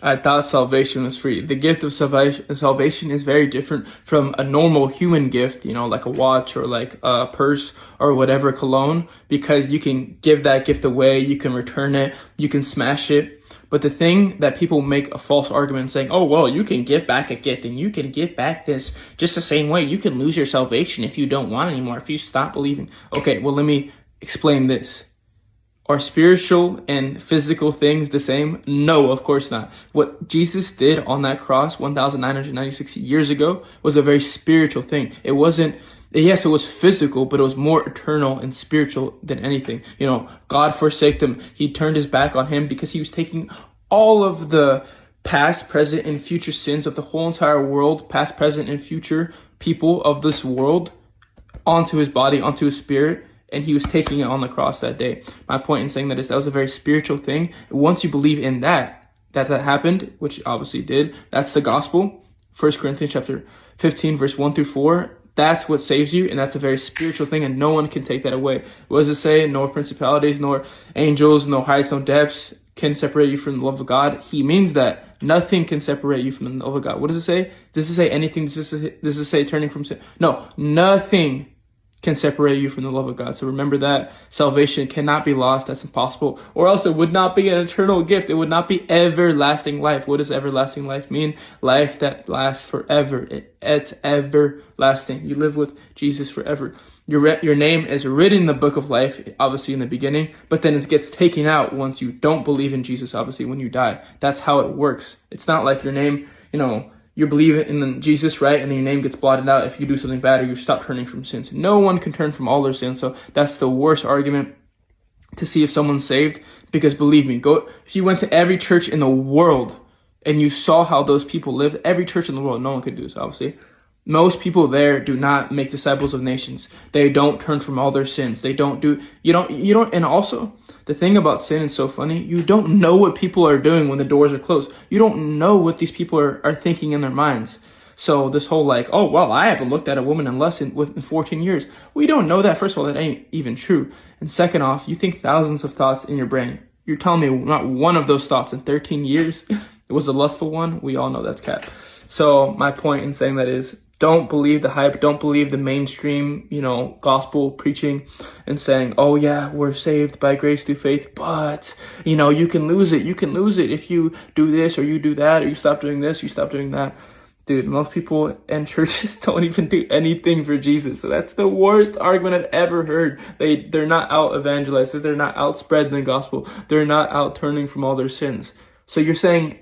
I thought salvation was free. The gift of salvation is very different from a normal human gift, like a watch or like a purse or whatever, cologne, because you can give that gift away, you can return it, you can smash it. But the thing that people make a false argument saying, oh, well, you can give back a gift and you can give back this just the same way. You can lose your salvation if you don't want it anymore, if you stop believing. Okay, well, let me explain this. Are spiritual and physical things the same? No, of course not. What Jesus did on that cross 1,996 years ago was a very spiritual thing. It wasn't, yes, it was physical, but it was more eternal and spiritual than anything. God forsake them. He turned his back on him because he was taking all of the past, present, and future sins of the whole entire world, past, present, and future people of this world onto his body, onto his spirit. And he was taking it on the cross that day. My point in saying that is that was a very spiritual thing. Once you believe in that happened, which obviously did, that's the gospel. 1 Corinthians chapter 15, verse 1 through 4. That's what saves you, and that's a very spiritual thing, and no one can take that away. What does it say? Nor principalities, nor angels, no heights, no depths can separate you from the love of God. He means that nothing can separate you from the love of God. What does it say? Does it say anything? Does it say turning from sin? No, nothing can separate you from the love of God. So remember that salvation cannot be lost. That's impossible. Or else it would not be an eternal gift. It would not be everlasting life. What does everlasting life mean? Life that lasts forever. It's everlasting. You live with Jesus forever. Your name is written in the book of life, obviously in the beginning, but then it gets taken out once you don't believe in Jesus, obviously when you die. That's how it works. It's not like your name, you believe in Jesus, right? And then your name gets blotted out if you do something bad or you stop turning from sins. No one can turn from all their sins. So that's the worst argument to see if someone's saved. Because believe me, if you went to every church in the world and you saw how those people lived, every church in the world, no one could do this, obviously. Most people there do not make disciples of nations. They don't turn from all their sins. You don't, and also the thing about sin is so funny. You don't know what people are doing when the doors are closed. You don't know what these people are thinking in their minds. So this whole oh, well, I haven't looked at a woman in less than 14 years. We don't know that. First of all, that ain't even true. And second off, you think thousands of thoughts in your brain. You're telling me not one of those thoughts in 13 years it was a lustful one? We all know that's cap. So my point in saying that is, don't believe the hype. Don't believe the mainstream, gospel preaching and saying, oh yeah, we're saved by grace through faith, but, you can lose it. You can lose it if you do this or you do that or you stop doing this, you stop doing that. Dude, most people and churches don't even do anything for Jesus. So that's the worst argument I've ever heard. They're not out evangelizing. They're not out spreading the gospel. They're not out turning from all their sins. So you're saying